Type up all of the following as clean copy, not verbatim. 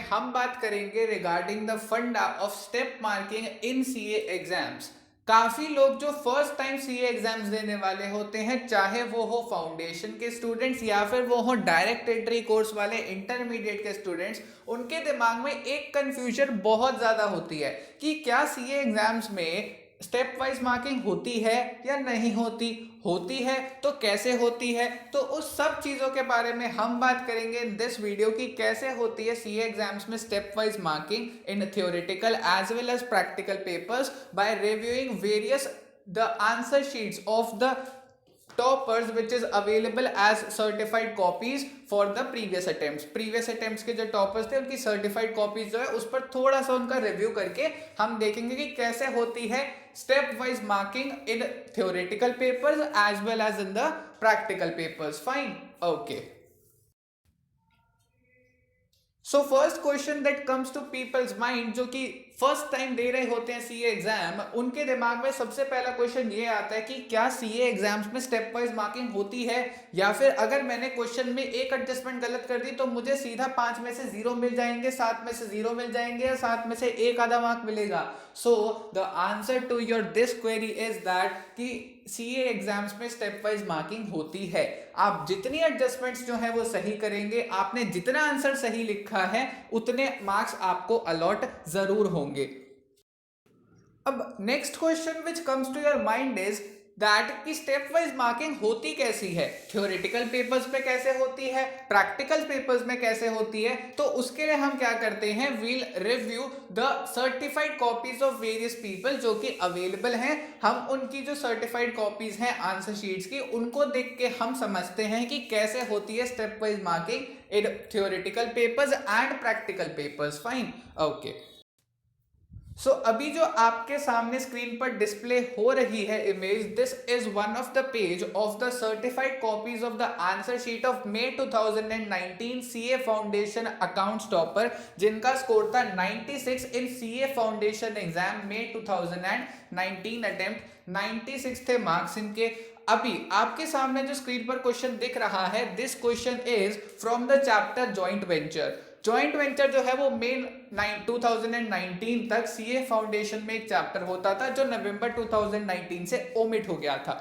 हम बात करेंगे रिगार्डिंग द फंडा of step marking in CA exams. काफी लोग जो फर्स्ट टाइम सीए एग्जाम्स देने वाले होते हैं, चाहे वो हो फाउंडेशन के स्टूडेंट्स या फिर वो हो डायरेक्ट एंट्री कोर्स वाले इंटरमीडिएट के स्टूडेंट्स, उनके दिमाग में एक कंफ्यूजन बहुत ज्यादा होती है कि क्या सीए एग्जाम्स में स्टेप वाइज मार्किंग होती है या नहीं होती, होती है तो कैसे होती है। तो उस सब चीज़ों के बारे में हम बात करेंगे इन दिस वीडियो की कैसे होती है सीए एग्जाम्स में step wise marking in theoretical as well as practical papers by reviewing various the answer sheets of the toppers which is available as certified copies for the previous attempts के जो toppers थे उनकी certified copies जो है उस पर थोड़ा सा उनका रिव्यू करके हम देखेंगे कि कैसे होती है step wise marking in theoretical papers as well as in the practical papers. Fine, okay. So first question that comes to people's mind, जो कि फर्स्ट टाइम दे रहे होते हैं सीए एग्जाम, उनके दिमाग में सबसे पहला क्वेश्चन ये आता है कि क्या सीए एग्जाम्स में स्टेप वाइज मार्किंग होती है, या फिर अगर मैंने क्वेश्चन में एक एडजस्टमेंट गलत कर दी तो मुझे सीधा 5 में से 0 मिल जाएंगे, 7 में से 0 मिल जाएंगे या 7 में से एक आधा मार्क मिलेगा। So the answer to your this query is that कि सीए एग्जाम्स में स्टेप वाइज मार्किंग होती है। आप जितनी एडजस्टमेंट्स जो है वो सही करेंगे, आपने जितना आंसर सही लिखा है उतने मार्क्स आपको अलॉट जरूर होंगे। अब next question which comes to your mind is that कि स्टेप वाइज मार्किंग होती कैसी है, थ्योरेटिकल पेपर्स पे कैसे होती है, प्रैक्टिकल पेपर्स में कैसे होती है। तो उसके लिए हम क्या करते हैं, we'll review the certified copies of various people जो कि अवेलेबल हैं। हम उनकी जो सर्टिफाइड कॉपीज हैं आंसर शीट्स की, उनको देख के हम समझते हैं कि कैसे होती है step wise marking in theoretical papers and practical papers. Fine, okay. So अभी जो आपके सामने स्क्रीन पर डिस्प्ले हो रही है image, this is one of the page of the certified copies of the answer sheet of May 2019 CA foundation accounts topper, जिनका score था 96 इन CA foundation exam May 2019 attempt. 96 थे मार्क्स इनके। अभी आपके सामने जो स्क्रीन पर क्वेश्चन दिख रहा है, this question is from the chapter joint venture. Joint venture जो है वो मेन 2019 तक सीए फाउंडेशन में एक चैप्टर होता था जो नवंबर 2019 से ओमिट हो गया था।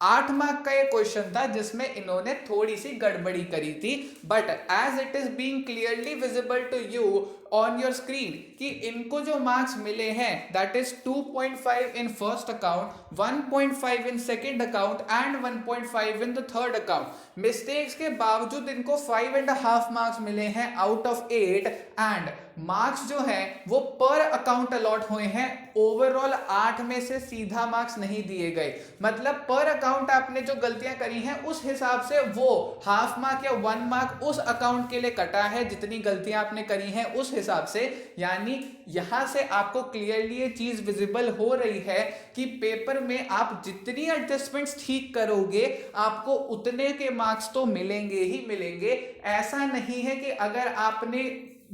8 मार्क का ये क्वेश्चन था जिसमें इन्होंने थोड़ी सी गड़बड़ी करी थी, but as it is being clearly visible to you on your screen कि इनको जो मार्क्स मिले हैं that is 2.5 in first account, 1.5 in second account and 1.5 in the third account. Mistakes के बावजूद इनको 5.5 मार्क्स मिले हैं आउट ऑफ 8 एंड मार्क्स जो है वो पर अकाउंट अलॉट हुए हैं। ओवरऑल 8 में से सीधा मार्क्स नहीं दिए गए, मतलब पर अकाउंट आपने जो गलतियां करी हैं उस हिसाब से वो हाफ मार्क या 1 मार्क उस अकाउंट के लिए कटा है जितनी गलतियां आपने करी हैं उस हिसाब से। यानी यहां से आपको क्लियरली ये चीज विजिबल हो रही है कि पेपर में आप जितनी एडजस्टमेंट्स ठीक करोगे आपको उतने के मार्क्स तो मिलेंगे ही मिलेंगे। ऐसा नहीं है कि अगर आपने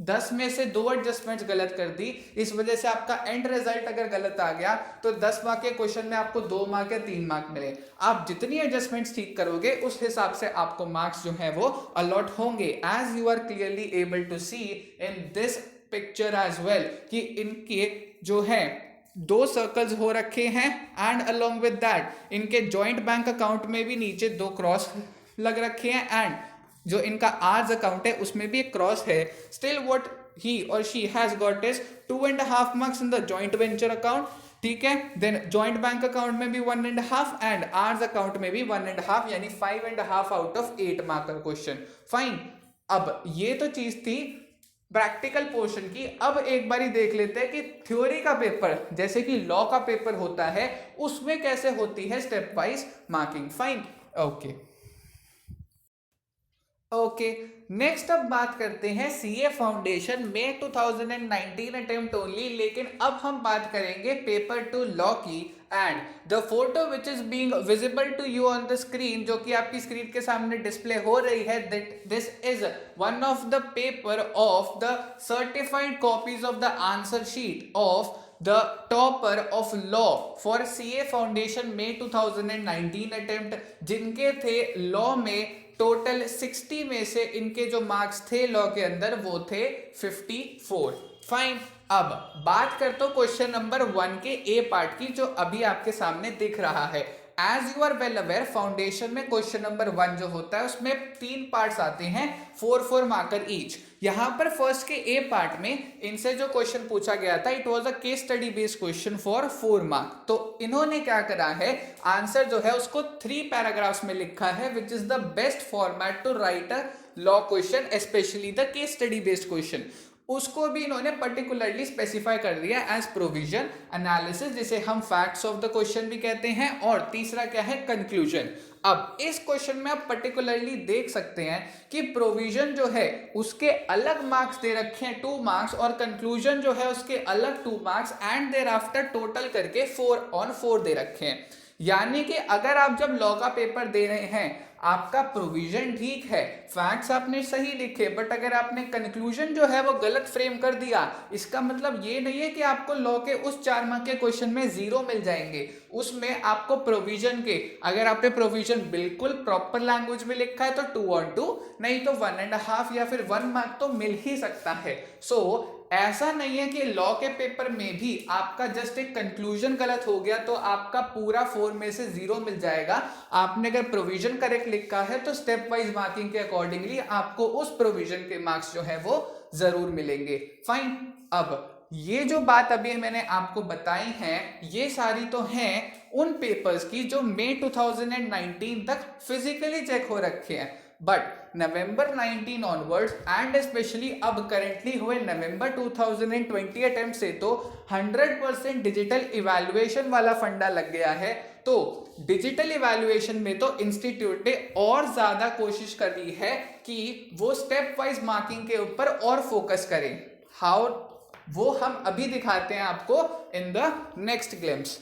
10 में से 2 एडजस्टमेंट्स गलत कर दी, इस वजह से आपका एंड रिजल्ट अगर गलत आ गया तो 10 मार्क के क्वेश्चन में आपको 2 मार्क या 3 मार्क मिले। आप जितनी एडजस्टमेंट्स ठीक करोगे उस हिसाब से आपको मार्क्स जो है वो अलॉट होंगे, as you are clearly able to see in this picture as well कि इनके जो है 2 सर्कल्स हो रखे हैं एंड अलोंग विद दैट इनके जॉइंट बैंक अकाउंट में भी नीचे 2 क्रॉस लग रखे हैं एंड जो इनका आर्ज अकाउंट है उसमें भी एक क्रॉस है। स्टिल व्हाट ही और she has got is 2.5 marks in the joint venture account, ठीक है। देन जॉइंट बैंक अकाउंट में भी 1.5 एंड आर्ज अकाउंट में भी 1.5, यानी 5.5 आउट ऑफ 8 मार्क का क्वेश्चन। फाइन, अब ये तो चीज थी प्रैक्टिकल पोर्शन की। अब एक बारी देख लेते हैं कि थ्योरी का पेपर जैसे कि लॉ का पेपर होता है उसमें कैसे होती है step wise marking. Fine, okay okay. Next अब बात करते हैं सीए फाउंडेशन में 2019 अटेम्प्ट ओनली, लेकिन अब हम बात करेंगे पेपर 2 लॉ की। And the photo which is being visible to you on the screen, जो कि आपकी स्क्रीन के सामने डिस्प्ले हो रही है, that this is one of the paper of the certified copies of the answer sheet of the topper of law for CA foundation में 2019 attempt, जिनके थे लॉ में टोटल 60 में से इनके जो मार्क्स थे लॉ के अंदर वो थे 54। फाइन। अब बात करते हो क्वेश्चन नंबर 1 के ए पार्ट की, जो अभी आपके सामने दिख रहा है। As you are well aware, foundation में क्वेश्चन नंबर 1 जो होता है उसमें 3 पार्ट्स आते हैं, 4 मार्कर ईच। यहां पर फर्स्ट के ए पार्ट में इनसे जो क्वेश्चन पूछा गया था, it was a case study based question for 4 mark. तो इन्होंने क्या करा है, आंसर जो है उसको 3 पैराग्राफ्स में लिखा है, which is the best format to write a law question, specially the case study based question. उसको भी इन्होंने पर्टिकुलरली स्पेसिफाई कर दिया एज प्रोविजन, एनालिसिस, जिसे हम फैक्ट्स ऑफ द क्वेश्चन भी कहते हैं, और तीसरा क्या है, कंक्लूजन। अब इस क्वेश्चन में आप पर्टिकुलरली देख सकते हैं कि प्रोविजन जो है उसके अलग मार्क्स दे रखे हैं 2 मार्क्स, और कंक्लूजन जो है उसके अलग 2 marks, and thereafter total करके 4 on 4 दे रखे हैं। यानी कि अगर आप जब लॉ का पेपर दे रहे हैं, आपका प्रोविजन ठीक है, फैक्ट्स आपने सही लिखे, बट अगर आपने कंक्लूजन जो है वो गलत फ्रेम कर दिया, इसका मतलब ये नहीं है कि आपको लॉ के उस 4 मार्क के क्वेश्चन में 0 मिल जाएंगे। उसमें आपको प्रोविजन के, अगर आपने प्रोविजन बिल्कुल प्रॉपर लैंग्वेज में लिखा है तो 2 on 2, नहीं तो 1.5 या फिर 1 मार्क तो मिल ही सकता है। सो ऐसा नहीं है कि लॉ के पेपर में भी आपका जस्ट एक कंक्लूजन गलत हो गया तो आपका पूरा 4 में से 0 मिल जाएगा। आपने अगर प्रोविजन करेक्ट लिखा है तो स्टेप वाइज मार्किंग के अकॉर्डिंगली आपको उस प्रोविजन के मार्क्स जो है वो जरूर मिलेंगे। फाइन। अब ये जो बात अभी मैंने आपको बताई है, ये सारी तो हैं उन पेपर्स की जो मई 2019 तक फिजिकली चेक हो रखे हैं, but November 19 onwards and specially अब करेंटली हुए नवंबर 2020 अटेम्प्ट से तो 100% डिजिटल इवैल्यूएशन वाला फंडा लग गया है। तो डिजिटल इवैल्यूएशन में तो इंस्टीट्यूट ने और ज्यादा कोशिश करी है कि वो स्टेप वाइज मार्किंग के ऊपर और फोकस करें। हाउ, वो हम अभी दिखाते हैं आपको इन द नेक्स्ट ग्लिम्स।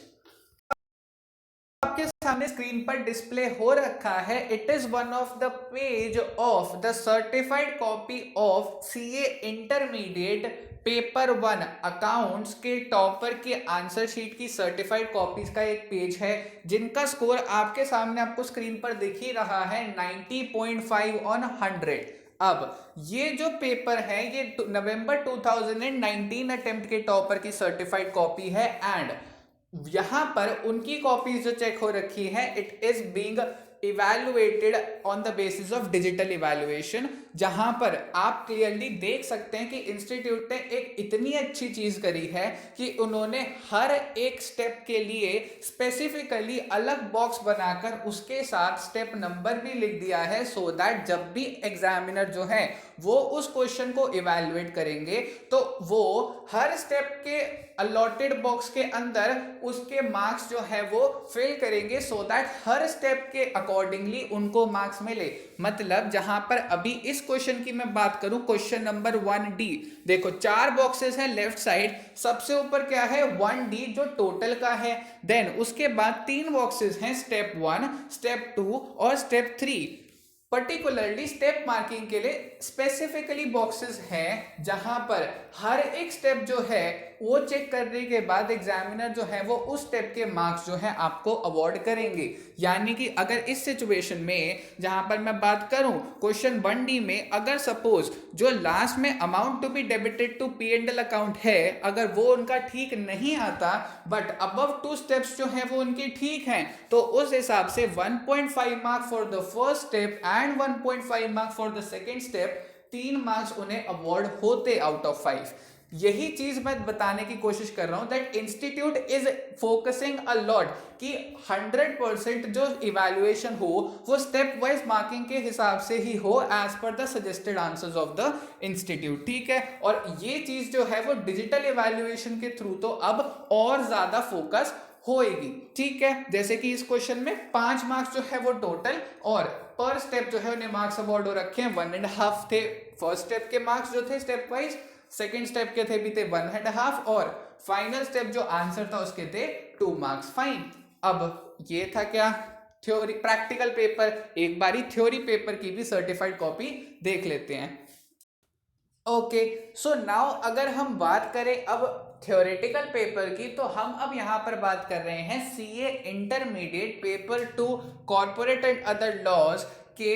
आपके सामने स्क्रीन पर डिस्प्ले हो रखा है, it is one of the page of the certified copy of CA intermediate paper 1 accounts के टॉपर के आंसर शीट की सर्टिफाइड कॉपीज का एक पेज है, जिनका स्कोर आपके सामने आपको स्क्रीन पर दिख ही रहा है, 90.5 on 100। अब ये जो पेपर है ये नवंबर 2019 अटेम्प्ट के टॉपर की सर्टिफाइड कॉपी है, एंड यहां पर उनकी कॉपीज जो चेक हो रखी है, it is being evaluated on the basis of digital evaluation, जहां पर आप क्लियरली देख सकते हैं कि इंस्टीट्यूट ने एक इतनी अच्छी चीज करी है कि उन्होंने हर एक स्टेप के लिए स्पेसिफिकली अलग बॉक्स बनाकर उसके साथ स्टेप नंबर भी लिख दिया है, सो दैट जब भी एग्जामिनर जो है वो उस क्वेश्चन को इवैल्यूएट करेंगे तो वो हर स्टेप के अलॉटेड बॉक्स के अंदर उसके मार्क्स जो है वो फिल करेंगे, सो दैट हर स्टेप के अकॉर्डिंगली उनको मार्क्स मिले। मतलब जहां पर अभी इस क्वेश्चन की मैं बात करूं, क्वेश्चन नंबर 1D, देखो 4 बॉक्सेस हैं लेफ्ट साइड, सबसे ऊपर क्या है 1D जो टोटल का है, देन उसके बाद 3 बॉक्सेस हैं स्टेप 1, स्टेप 2 और स्टेप 3। पर्टिकुलरली स्टेप मार्किंग के लिए स्पेसिफिकली बॉक्सेस हैं जहां पर हर एक स्टेप जो है वो चेक करने के बाद एग्जामिनर जो है वो उस स्टेप के मार्क्स जो है आपको अवॉर्ड करेंगे। यानी कि अगर इस सिचुएशन में जहां पर मैं बात करूं क्वेश्चन 1D में, अगर सपोज जो लास्ट में amount to be debited to P&L account है, अगर वो उनका ठीक नहीं आता बट अबव 2 स्टेप्स जो है वो उनकी ठीक हैं, तो उस हिसाब से 1.5 mark for the first step and 1.5 mark for the second step, 3 marks उन्हें अवॉर्ड होते आउट ऑफ 5। यही चीज मैं बताने की कोशिश कर रहा हूं that institute is focusing a lot कि 100% जो इवैल्यूएशन हो वो स्टेप वाइज मार्किंग के हिसाब से ही हो as per the suggested answers of the institute. ठीक है, और ये चीज जो है वो डिजिटल इवैल्यूएशन के थ्रू तो अब और ज्यादा फोकस होएगी। ठीक है, जैसे कि इस क्वेश्चन में 5 मार्क्स जो है वो टोटल, और पर स्टेप जो है उन्हें मार्क्स अवॉर्ड हो रखे हैं, 1.5 थे फर्स्ट स्टेप के मार्क्स जो थे स्टेप वाइज, सेकेंड स्टेप के थे भी थे 1.5, और फाइनल स्टेप जो आंसर था उसके थे 2 मार्क्स। फाइन। अब ये था क्या, थ्योरी प्रैक्टिकल पेपर। एक बारी थ्योरी पेपर की भी सर्टिफाइड कॉपी देख लेते हैं। ओके, सो नाउ अगर हम बात करें अब थ्योरेटिकल पेपर की, तो हम अब यहां पर बात कर रहे हैं CA intermediate paper 2 corporate and other laws के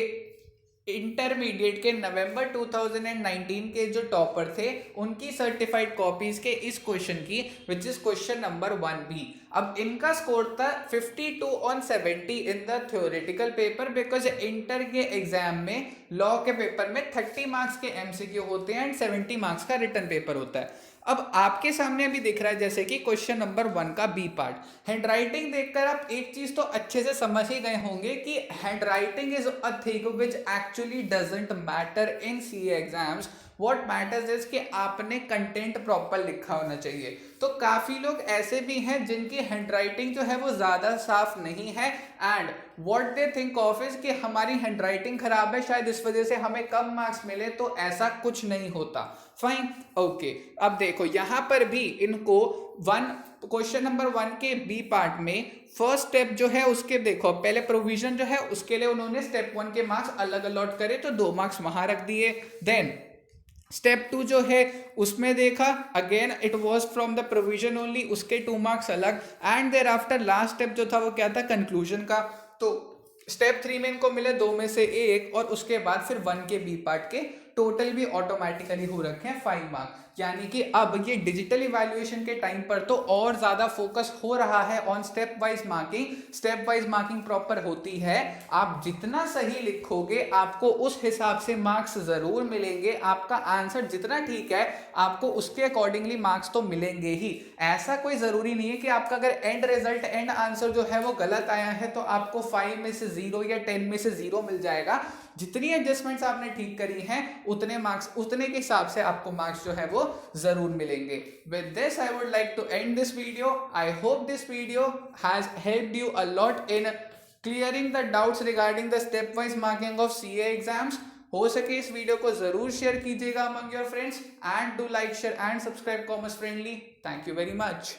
इंटरमीडिएट के नवंबर 2019 के जो टॉपर थे उनकी सर्टिफाइड कॉपीज के इस क्वेश्चन की, which is question number 1B। अब इनका स्कोर था 52 on 70 in the theoretical paper, because inter के एग्जाम में लॉ के पेपर में 30 मार्क्स के एमसीक्यू होते हैं एंड 70 मार्क्स का रिटन पेपर होता है। अब आपके सामने अभी दिख रहा है जैसे कि क्वेश्चन नंबर 1 का बी पार्ट। हैंडराइटिंग देखकर आप एक चीज तो अच्छे से समझ ही गए होंगे कि handwriting is a thing which actually doesn't matter in CA exams. What matters is कि आपने कंटेंट प्रॉपर लिखा होना चाहिए। तो काफी लोग ऐसे भी हैं जिनकी हैंडराइटिंग जो है वो ज्यादा साफ नहीं है and what they think of is कि हमारी हैंडराइटिंग खराब है, शायद इस वजह से हमें कम मार्क्स मिले। तो ऐसा कुछ नहीं होता। Fine, okay. अब देखो यहां पर भी इनको क्वेश्चन नंबर 1 के बी पार्ट में फर्स्ट स्टेप जो है उसके देखो पहले प्रोविजन जो है उसके लिए उन्होंने स्टेप 1 के मार्क्स अलग अलॉट करे तो 2 मार्क्स वहां रख दिए। देन स्टेप 2 जो है उसमें देखा again it was from the provision only, उसके 2 मार्क्स अलग। And thereafter last step जो था वो क्या था, कंक्लूजन का। तो स्टेप 3 में इनको मिले 2 में से 1 और उसके बाद फिर 1 के बी पार्ट के टोटल भी ऑटोमेटिकली हो रखे हैं 5 मार्क्स। यानी कि अब ये डिजिटल इवैल्यूएशन के टाइम पर तो और ज्यादा फोकस हो रहा है on step wise marking. Step wise marking proper होती है, आप जितना सही लिखोगे आपको उस हिसाब से मार्क्स जरूर मिलेंगे। आपका आंसर जितना ठीक है आपको उसके अकॉर्डिंगली मार्क्स तो मिलेंगे ही। ऐसा कोई जरूरी नहीं है कि आपका अगर एंड रिजल्ट एंड आंसर जो है वो गलत आया है तो आपको 5 में से 0 या 10 में से 0 मिल जाएगा। जितनी एडजस्टमेंट्स आपने ठीक करी हैं उतने मार्क्स, उतने के हिसाब से आपको मार्क्स जो है वो जरूर मिलेंगे। With this I would like to end this video. I hope this video has helped you a lot in clearing the doubts regarding the step wise marking of CA exams. हो सके इस वीडियो को जरूर शेयर कीजिएगा among your friends and do like share and subscribe Commerce Friendly. Thank you very much.